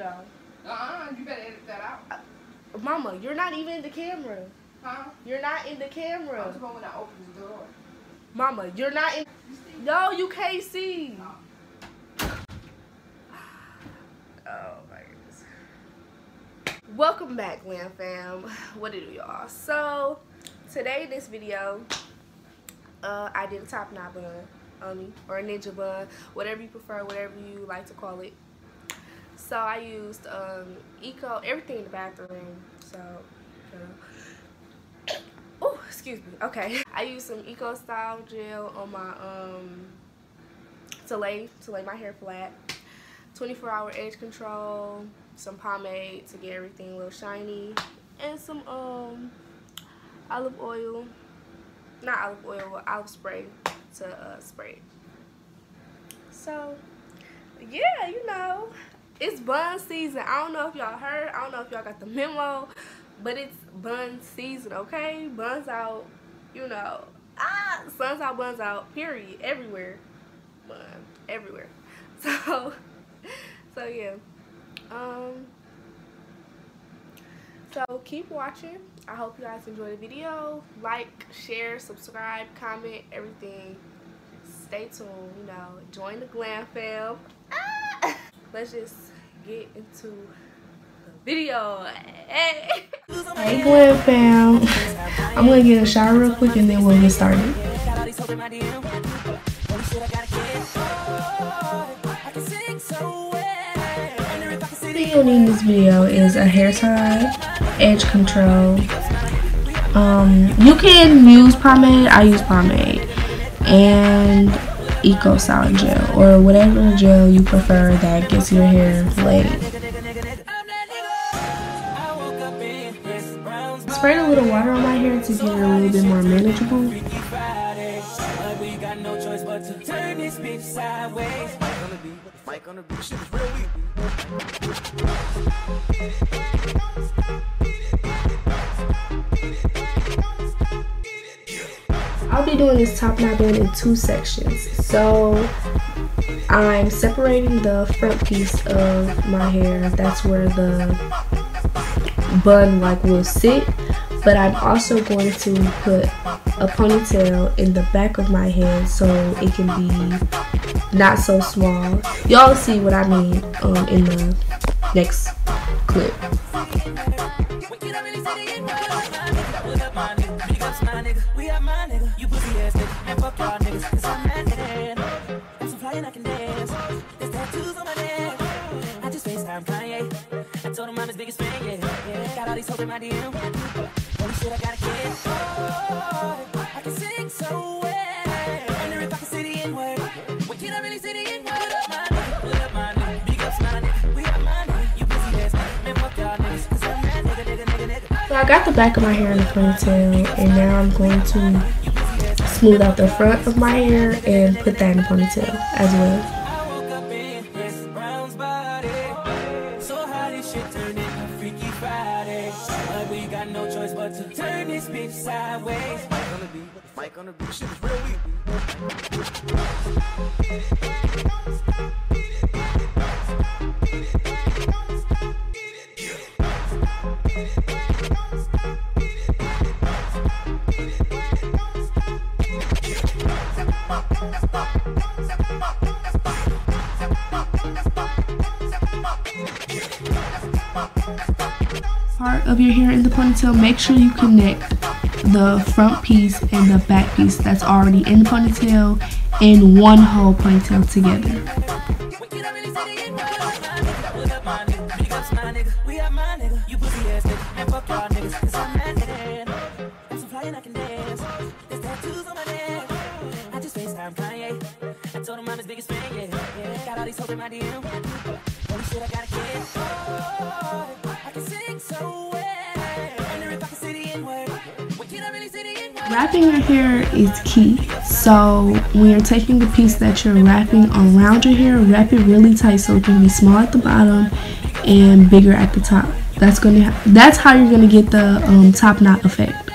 though. You better edit that out. Mama, you're not even in the camera. Huh? You're not in the camera. I'm supposed when I open the door. Mama, you're not in. No, you can't see. Oh my goodness. Welcome back, Glam Fam. What it do, y'all? So today in this video, I did a top knot bun on me, or a ninja bun, whatever you prefer, whatever you like to call it. So I used eco, everything in the bathroom. So, oh, excuse me. Okay, I used some eco style gel on my to lay my hair flat. 24-hour edge control, some pomade to get everything a little shiny, and some olive oil, not olive oil, olive spray to spray. So yeah, you know, it's bun season. I don't know if y'all heard, I don't know if y'all got the memo, but it's bun season, okay? Buns out, you know, sun's out, buns out, period, everywhere. Bun, everywhere. So yeah, so keep watching. I hope you guys enjoy the video. Like, share, subscribe, comment, everything. Stay tuned, you know, join the Glam Fam. Let's just get into the video. Hey Glam Fam, I'm gonna get in the shower real quick and then we'll get started. What you'll need in this video is a hair tie, edge control. You can use pomade. I use pomade, and eco solid gel, or whatever gel you prefer that gets your hair laid. Sprayed a little water on my hair to get it a little bit more manageable. I'll be doing this top knot bun in two sections. So I'm separating the front piece of my hair. That's where the bun will sit. But I'm also going to put a ponytail in the back of my head so it can be not so small. Y'all see what I mean in the next clip. So I got the back of my hair in a ponytail, and now I'm going to smooth out the front of my hair and put that in a ponytail as well. Part of your hair in the ponytail, make sure you connect the front piece and the back piece that's already in the ponytail in one whole ponytail together. Wrapping your hair is key. So when you're taking the piece that you're wrapping around your hair, wrap it really tight so it can be small at the bottom and bigger at the top. That's how you're gonna get the top knot effect.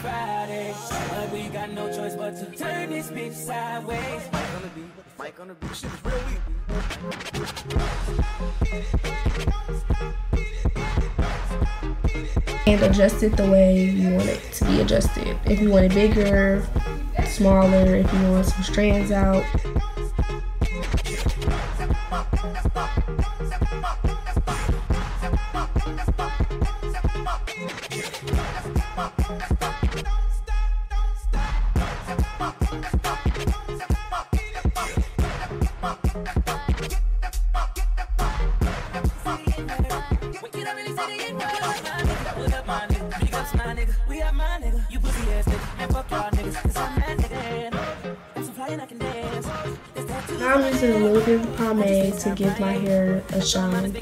Friday, but we got no choice but to turn this bitch side. And adjust it the way you want it to be adjusted. If you want it bigger, smaller, if you want some strands out. Now I'm using a little bit of pomade to give my hair a shine.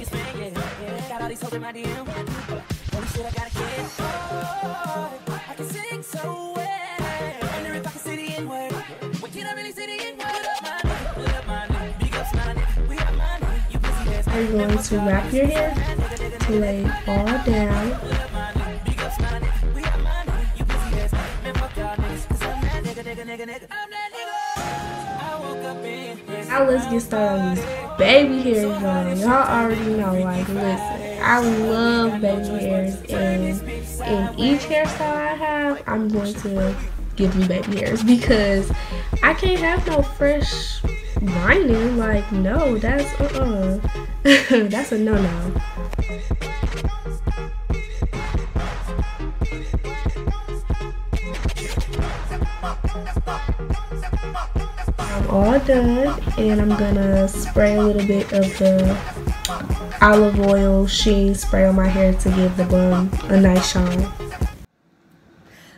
You're going to wrap your hair to lay it all down. Now let's get started on these baby hairs, y'all. Y'all already know, like, listen, I love baby hairs, and in each hairstyle I have, I'm going to give me baby hairs because I can't have no fresh lining. Like, no, that's that's a no-no. I'm all done, and I'm gonna spray a little bit of the olive oil Sheen spray on my hair to give the bun a nice shine.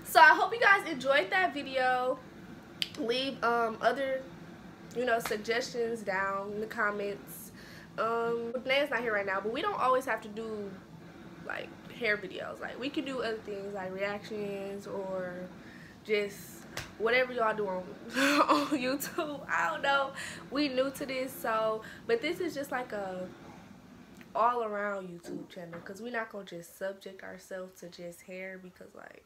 So I hope you guys enjoyed that video. Leave other, suggestions down in the comments. Nana's not here right now, but we don't always have to do like hair videos. Like, we can do other things like reactions or just whatever y'all do on YouTube. I don't know, we new to this, but this is just like a all around YouTube channel, because we're not gonna just subject ourselves to just hair, because like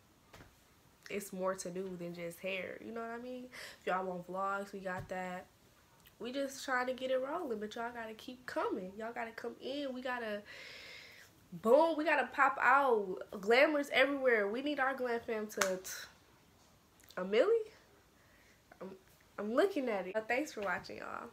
it's more to do than just hair, you know what I mean? If y'all want vlogs, we got that. We just trying to get it rolling, but y'all gotta keep coming. Y'all gotta come in. We gotta boom, we gotta pop out. Glamour's everywhere. We need our glam fam to a milli. I'm looking at it. Thanks for watching, y'all.